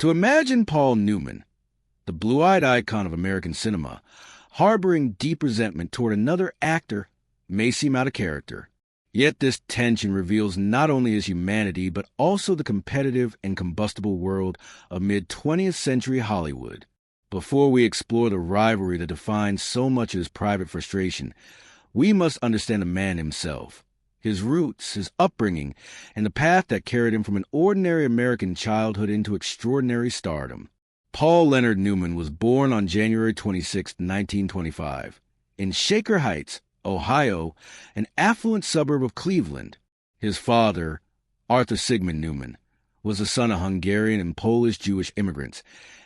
To imagine Paul Newman, the blue-eyed icon of American cinema, harboring deep resentment toward another actor may seem out of character. Yet this tension reveals not only his humanity, but also the competitive and combustible world of mid-20th century Hollywood. Before we explore the rivalry that defines so much of his private frustration, we must understand the man himself, his roots, his upbringing, and the path that carried him from an ordinary American childhood into extraordinary stardom. Paul Leonard Newman was born on January 26, 1925, in Shaker Heights, Ohio, an affluent suburb of Cleveland. His father, Arthur Sigmund Newman, was the son of Hungarian and Polish Jewish immigrants,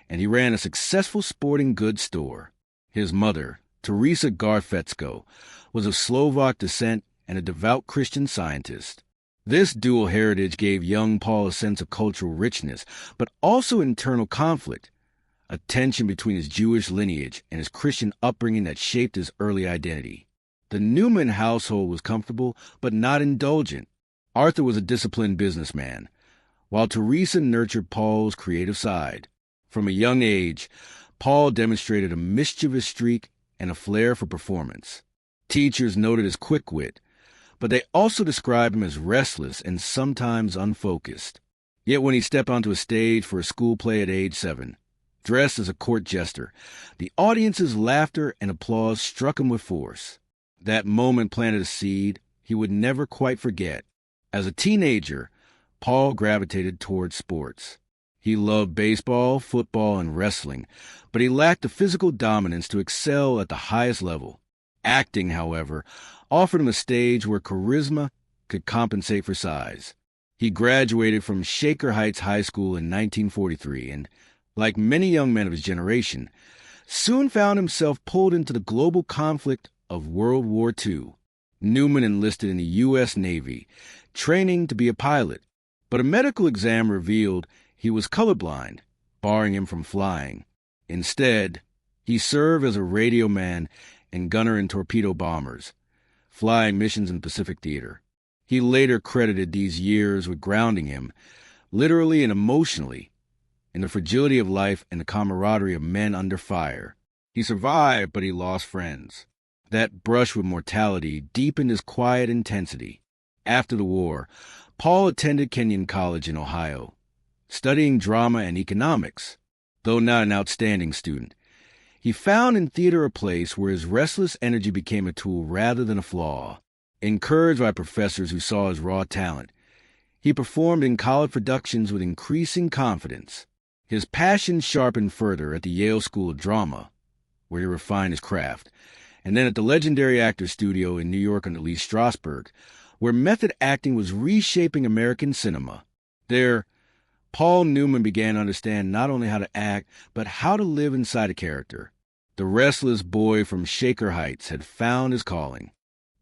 and he ran a successful sporting goods store. His mother, Teresa Garfetsko, was of Slovak descent and a devout Christian Scientist. This dual heritage gave young Paul a sense of cultural richness, but also internal conflict, a tension between his Jewish lineage and his Christian upbringing that shaped his early identity. The Newman household was comfortable, but not indulgent. Arthur was a disciplined businessman, while Teresa nurtured Paul's creative side. From a young age, Paul demonstrated a mischievous streak and a flair for performance. Teachers noted his quick wit, but they also described him as restless and sometimes unfocused. Yet when he stepped onto a stage for a school play at age 7, dressed as a court jester, the audience's laughter and applause struck him with force. That moment planted a seed he would never quite forget. As a teenager, Paul gravitated towards sports. He loved baseball, football, and wrestling, but he lacked the physical dominance to excel at the highest level. Acting, however, offered him a stage where charisma could compensate for size. He graduated from Shaker Heights High School in 1943 and, like many young men of his generation, soon found himself pulled into the global conflict of World War II. Newman enlisted in the U.S. Navy, training to be a pilot, but a medical exam revealed he was colorblind, barring him from flying. Instead, he served as a radio man and gunner in torpedo bombers, flying missions in the Pacific Theater. He later credited these years with grounding him, literally and emotionally, in the fragility of life and the camaraderie of men under fire. He survived, but he lost friends. That brush with mortality deepened his quiet intensity. After the war, Paul attended Kenyon College in Ohio, studying drama and economics. Though not an outstanding student, he found in theater a place where his restless energy became a tool rather than a flaw. Encouraged by professors who saw his raw talent, he performed in college productions with increasing confidence. His passion sharpened further at the Yale School of Drama, where he refined his craft, and then at the legendary Actors Studio in New York under Lee Strasberg, where method acting was reshaping American cinema. There, Paul Newman began to understand not only how to act, but how to live inside a character. The restless boy from Shaker Heights had found his calling.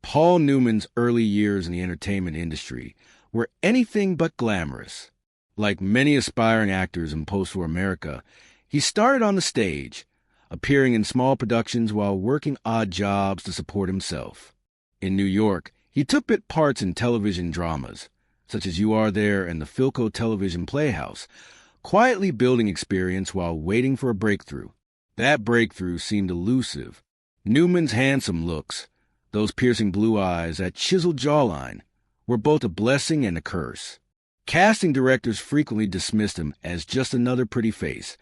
Paul Newman's early years in the entertainment industry were anything but glamorous. Like many aspiring actors in post-war America, he started on the stage, appearing in small productions while working odd jobs to support himself. In New York, he took bit parts in television dramas, such as You Are There and the Philco Television Playhouse, quietly building experience while waiting for a breakthrough. That breakthrough seemed elusive. Newman's handsome looks, those piercing blue eyes, that chiseled jawline, were both a blessing and a curse. Casting directors frequently dismissed him as just another pretty face,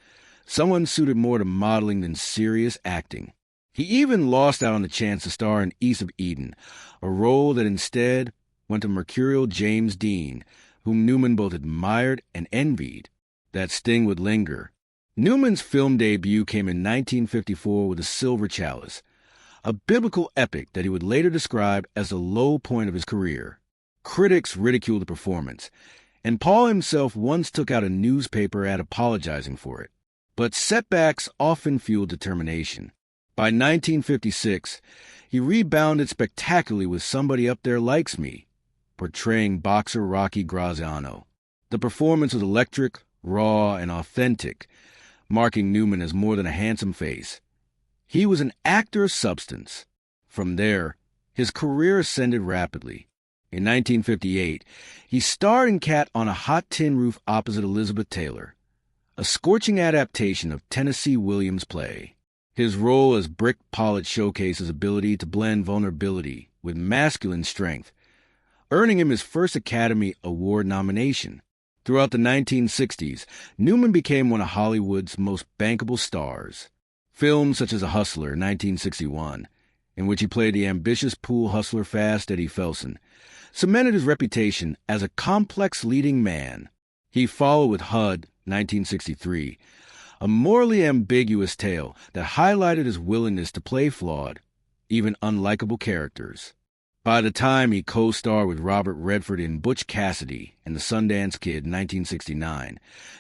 someone suited more to modeling than serious acting. He even lost out on the chance to star in East of Eden, a role that instead went to mercurial James Dean, whom Newman both admired and envied. That sting would linger. Newman's film debut came in 1954 with The Silver Chalice, a biblical epic that he would later describe as the low point of his career. Critics ridiculed the performance, and Paul himself once took out a newspaper ad apologizing for it. But setbacks often fueled determination. By 1956, he rebounded spectacularly with Somebody Up There Likes Me, portraying boxer Rocky Graziano. The performance was electric, raw, and authentic, marking Newman as more than a handsome face. He was an actor of substance. From there, his career ascended rapidly. In 1958, he starred in Cat on a Hot Tin Roof opposite Elizabeth Taylor, a scorching adaptation of Tennessee Williams' play. His role as Brick Pollitt showcased his ability to blend vulnerability with masculine strength, earning him his first Academy Award nomination. Throughout the 1960s, Newman became one of Hollywood's most bankable stars. Films such as A Hustler, 1961, in which he played the ambitious pool hustler Fast Eddie Felsen, cemented his reputation as a complex leading man. He followed with HUD, 1963, a morally ambiguous tale that highlighted his willingness to play flawed, even unlikable characters. By the time he co-starred with Robert Redford in Butch Cassidy and The Sundance Kid, 1969,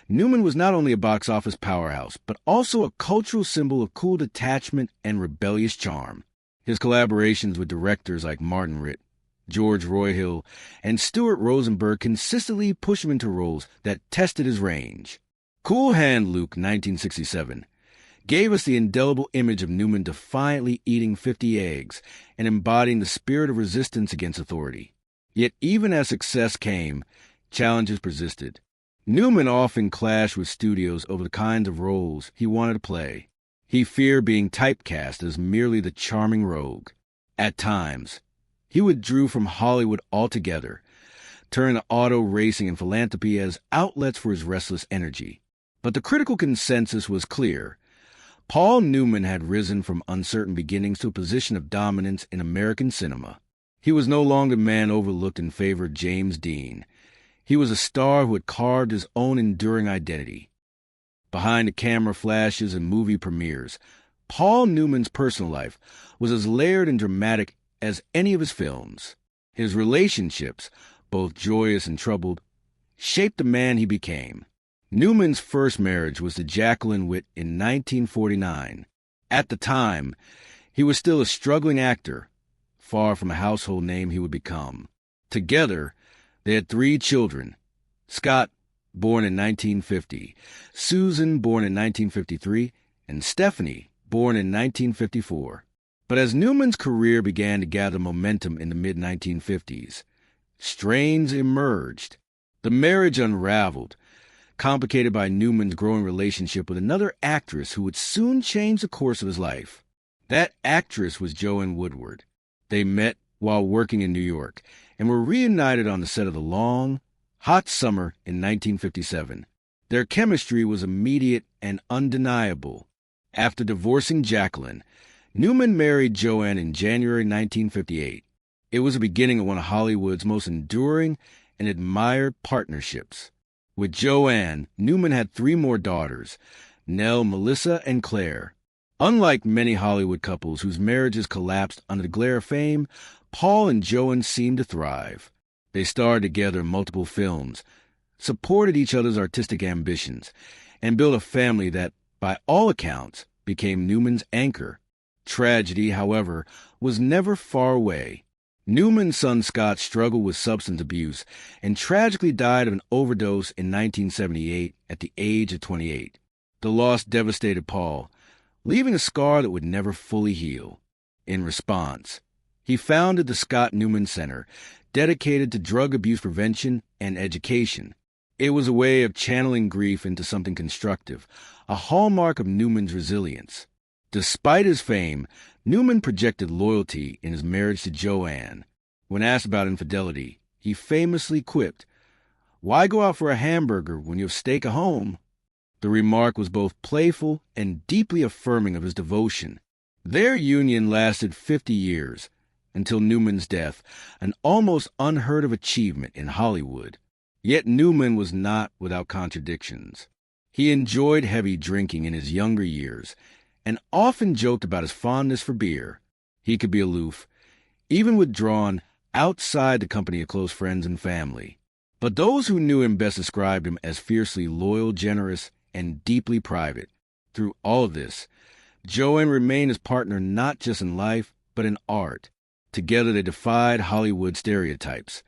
Newman was not only a box office powerhouse, but also a cultural symbol of cool detachment and rebellious charm. His collaborations with directors like Martin Ritt, George Royhill, and Stuart Rosenberg consistently pushed him into roles that tested his range. Cool Hand Luke, 1967, gave us the indelible image of Newman defiantly eating 50 eggs and embodying the spirit of resistance against authority. Yet even as success came, challenges persisted. Newman often clashed with studios over the kinds of roles he wanted to play. He feared being typecast as merely the charming rogue. At times, he withdrew from Hollywood altogether, turning to auto racing and philanthropy as outlets for his restless energy. But the critical consensus was clear. Paul Newman had risen from uncertain beginnings to a position of dominance in American cinema. He was no longer a man overlooked in favor of James Dean. He was a star who had carved his own enduring identity. Behind the camera flashes and movie premieres, Paul Newman's personal life was as layered and dramatic as any of his films. His relationships, both joyous and troubled, shaped the man he became. Newman's first marriage was to Jacqueline Witt in 1949. At the time, he was still a struggling actor, far from a household name he would become. Together, they had 3 children: Scott, born in 1950, Susan, born in 1953, and Stephanie, born in 1954. But as Newman's career began to gather momentum in the mid-1950s, strains emerged. The marriage unraveled, complicated by Newman's growing relationship with another actress who would soon change the course of his life. That actress was Joanne Woodward. They met while working in New York and were reunited on the set of The Long, Hot Summer in 1957. Their chemistry was immediate and undeniable. After divorcing Jacqueline, Newman married Joanne in January 1958. It was the beginning of one of Hollywood's most enduring and admired partnerships. With Joanne, Newman had 3 more daughters, Nell, Melissa, and Claire. Unlike many Hollywood couples whose marriages collapsed under the glare of fame, Paul and Joanne seemed to thrive. They starred together in multiple films, supported each other's artistic ambitions, and built a family that, by all accounts, became Newman's anchor. Tragedy, however, was never far away. Newman's son Scott struggled with substance abuse and tragically died of an overdose in 1978 at the age of 28. The loss devastated Paul, leaving a scar that would never fully heal. In response, he founded the Scott Newman Center, dedicated to drug abuse prevention and education. It was a way of channeling grief into something constructive, a hallmark of Newman's resilience. Despite his fame, Newman projected loyalty in his marriage to Joanne. When asked about infidelity, he famously quipped, "Why go out for a hamburger when you have steak at home?" The remark was both playful and deeply affirming of his devotion. Their union lasted 50 years, until Newman's death, an almost unheard-of achievement in Hollywood. Yet Newman was not without contradictions. He enjoyed heavy drinking in his younger years, and often joked about his fondness for beer. He could be aloof, even withdrawn outside the company of close friends and family. But those who knew him best described him as fiercely loyal, generous, and deeply private. Through all of this, Joanne remained his partner not just in life, but in art. Together they defied Hollywood stereotypes,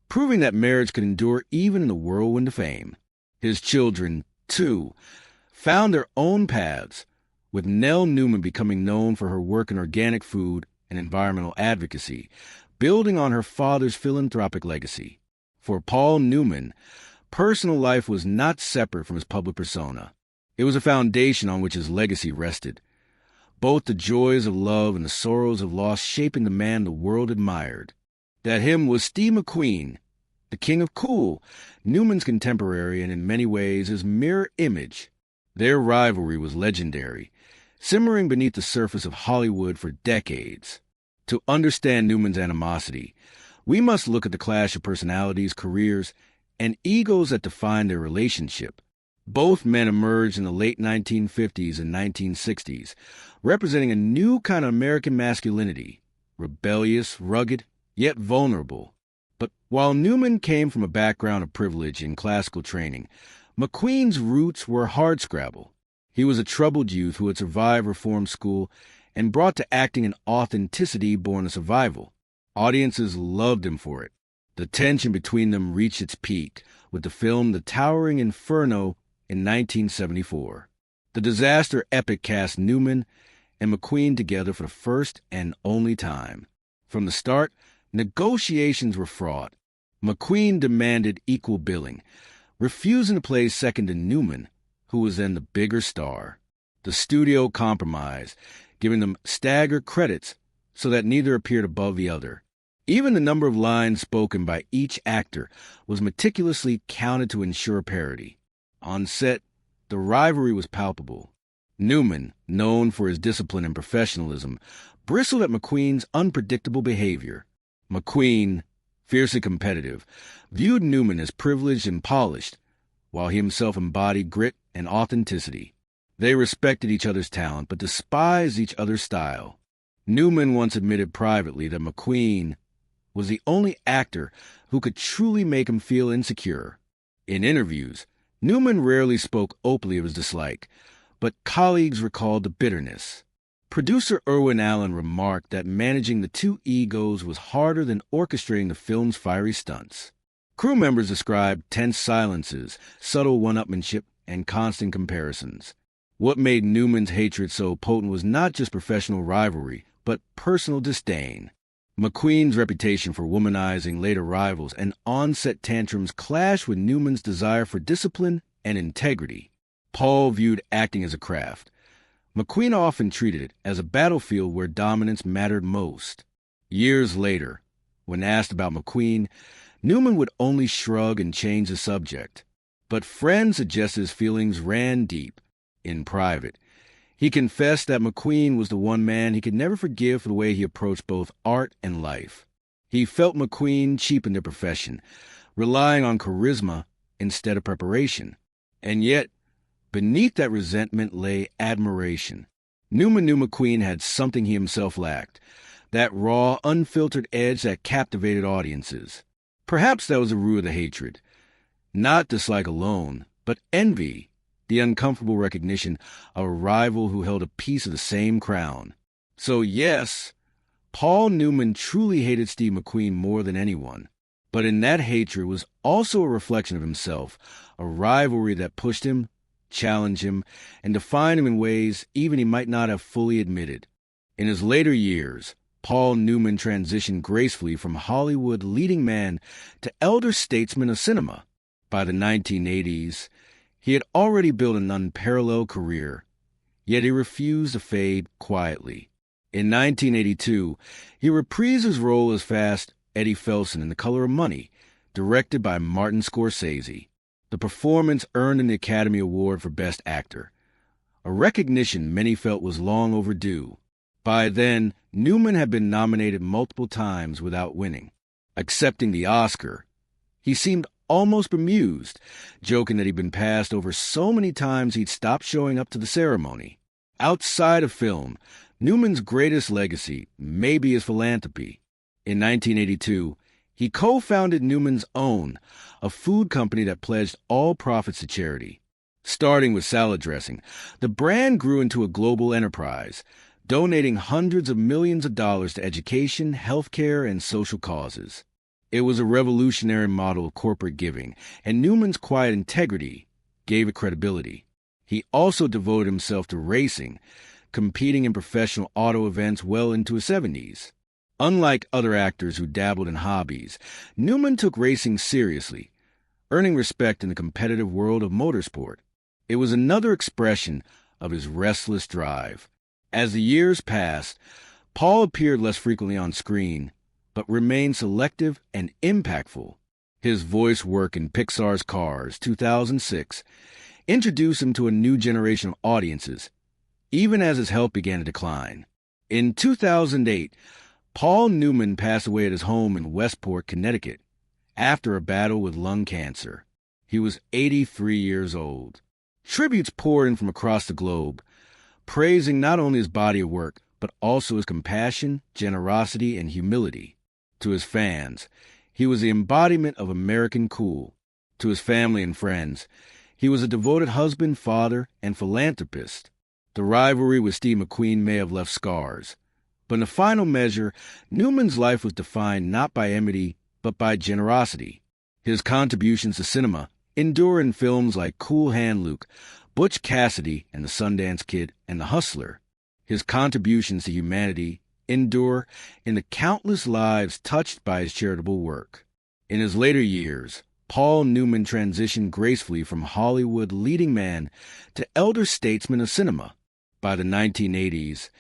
proving that marriage could endure even in the whirlwind of fame. His children, too, found their own paths, with Nell Newman becoming known for her work in organic food and environmental advocacy, building on her father's philanthropic legacy. For Paul Newman, personal life was not separate from his public persona. It was a foundation on which his legacy rested. Both the joys of love and the sorrows of loss shaping the man the world admired. That him was Steve McQueen, the king of cool, Newman's contemporary and in many ways his mirror image. Their rivalry was legendary, simmering beneath the surface of Hollywood for decades. To understand Newman's animosity, we must look at the clash of personalities, careers, and egos that defined their relationship. Both men emerged in the late 1950s and 1960s, representing a new kind of American masculinity, rebellious, rugged, yet vulnerable. But while Newman came from a background of privilege and classical training, McQueen's roots were hardscrabble. He was a troubled youth who had survived reform school and brought to acting an authenticity born of survival. Audiences loved him for it. The tension between them reached its peak with the film The Towering Inferno in 1974. The disaster epic cast Newman and McQueen together for the first and only time. From the start, negotiations were fraught. McQueen demanded equal billing, refusing to play second to Newman, who was then the bigger star. The studio compromised, giving them staggered credits so that neither appeared above the other. Even the number of lines spoken by each actor was meticulously counted to ensure parity. On set, the rivalry was palpable. Newman, known for his discipline and professionalism, bristled at McQueen's unpredictable behavior. McQueen, fiercely competitive, viewed Newman as privileged and polished, while he himself embodied grit and authenticity. They respected each other's talent, but despised each other's style. Newman once admitted privately that McQueen was the only actor who could truly make him feel insecure. In interviews, Newman rarely spoke openly of his dislike, but colleagues recalled the bitterness. Producer Irwin Allen remarked that managing the two egos was harder than orchestrating the film's fiery stunts. Crew members described tense silences, subtle one-upmanship, and constant comparisons. What made Newman's hatred so potent was not just professional rivalry, but personal disdain. McQueen's reputation for womanizing later rivals and on-set tantrums clashed with Newman's desire for discipline and integrity. Paul viewed acting as a craft. McQueen often treated it as a battlefield where dominance mattered most. Years later, when asked about McQueen, Newman would only shrug and change the subject. But friends suggested his feelings ran deep. In private, he confessed that McQueen was the one man he could never forgive for the way he approached both art and life. He felt McQueen cheapened their profession, relying on charisma instead of preparation. And yet, beneath that resentment lay admiration. Newman knew McQueen had something he himself lacked, that raw, unfiltered edge that captivated audiences. Perhaps that was the root of the hatred. Not dislike alone, but envy, the uncomfortable recognition of a rival who held a piece of the same crown. So yes, Paul Newman truly hated Steve McQueen more than anyone. But in that hatred was also a reflection of himself, a rivalry that pushed him, challenged him, and defined him in ways even he might not have fully admitted. In his later years, Paul Newman transitioned gracefully from Hollywood leading man to elder statesman of cinema. By the 1980s, he had already built an unparalleled career, yet he refused to fade quietly. In 1982, he reprised his role as Fast Eddie Felson in The Color of Money, directed by Martin Scorsese. The performance earned him the Academy Award for Best Actor, a recognition many felt was long overdue. By then, Newman had been nominated multiple times without winning. Accepting the Oscar, he seemed almost bemused, joking that he'd been passed over so many times he'd stopped showing up to the ceremony. Outside of film, Newman's greatest legacy may be his philanthropy. In 1982, he co-founded Newman's Own, a food company that pledged all profits to charity. Starting with salad dressing, the brand grew into a global enterprise, donating hundreds of millions of dollars to education, healthcare, and social causes. It was a revolutionary model of corporate giving, and Newman's quiet integrity gave it credibility. He also devoted himself to racing, competing in professional auto events well into his 70s. Unlike other actors who dabbled in hobbies, Newman took racing seriously, earning respect in the competitive world of motorsport. It was another expression of his restless drive. As the years passed, Paul appeared less frequently on screen, but remained selective and impactful. His voice work in Pixar's Cars 2006 introduced him to a new generation of audiences, even as his health began to decline. In 2008, Paul Newman passed away at his home in Westport, Connecticut, after a battle with lung cancer. He was 83 years old. Tributes poured in from across the globe, praising not only his body of work, but also his compassion, generosity, and humility. To his fans, he was the embodiment of American cool. To his family and friends, he was a devoted husband, father, and philanthropist. The rivalry with Steve McQueen may have left scars, but in the final measure, Newman's life was defined not by enmity, but by generosity. His contributions to cinema endure in films like Cool Hand Luke, Butch Cassidy and the Sundance Kid, and The Hustler. His contributions to humanity endure in the countless lives touched by his charitable work. In his later years, Paul Newman transitioned gracefully from Hollywood leading man to elder statesman of cinema. By the 1980s,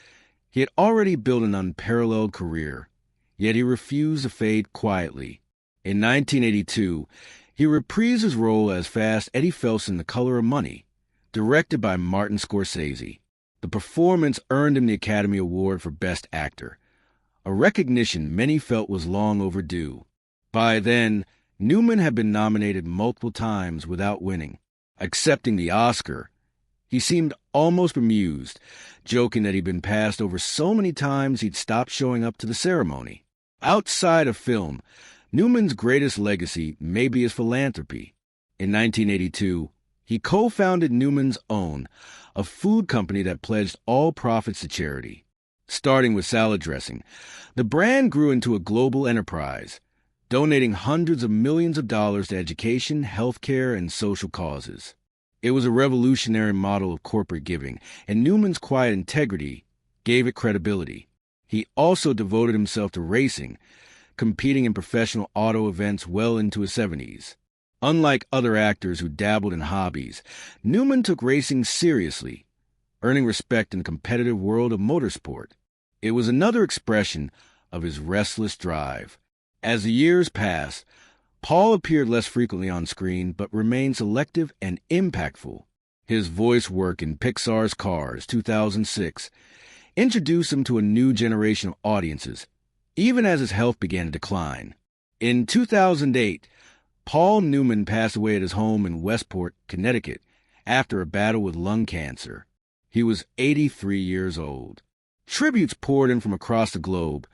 he had already built an unparalleled career, yet he refused to fade quietly. In 1982, he reprised his role as Fast Eddie Phelps in The Color of Money, directed by Martin Scorsese. The performance earned him the Academy Award for Best Actor, a recognition many felt was long overdue. By then, Newman had been nominated multiple times without winning. Accepting the Oscar, he seemed almost bemused, joking that he'd been passed over so many times he'd stopped showing up to the ceremony. Outside of film, Newman's greatest legacy may be his philanthropy. In 1982, he co-founded Newman's Own, a food company that pledged all profits to charity. Starting with salad dressing, the brand grew into a global enterprise, donating hundreds of millions of dollars to education, healthcare, and social causes. It was a revolutionary model of corporate giving, and Newman's quiet integrity gave it credibility. He also devoted himself to racing, competing in professional auto events well into his 70s. Unlike other actors who dabbled in hobbies, Newman took racing seriously, earning respect in the competitive world of motorsport. It was another expression of his restless drive. As the years passed, Paul appeared less frequently on screen, but remained selective and impactful. His voice work in Pixar's Cars 2006 introduced him to a new generation of audiences, even as his health began to decline. In 2008, Paul Newman passed away at his home in Westport, Connecticut, after a battle with lung cancer. He was 83 years old. Tributes poured in from across the globe,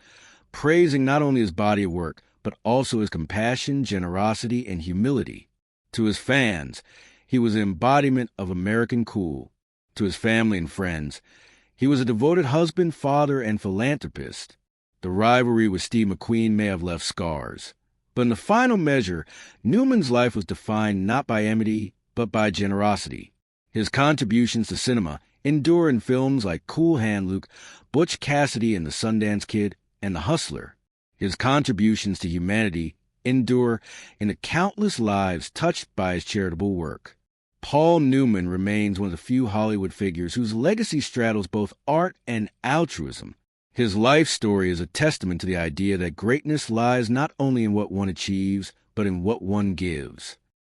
praising not only his body of work, but also his compassion, generosity, and humility. To his fans, he was the embodiment of American cool. To his family and friends, he was a devoted husband, father, and philanthropist. The rivalry with Steve McQueen may have left scars, but in the final measure, Newman's life was defined not by enmity, but by generosity. His contributions to cinema endure in films like Cool Hand Luke, Butch Cassidy and the Sundance Kid, and The Hustler. His contributions to humanity endure in the countless lives touched by his charitable work. Paul Newman remains one of the few Hollywood figures whose legacy straddles both art and altruism. His life story is a testament to the idea that greatness lies not only in what one achieves, but in what one gives.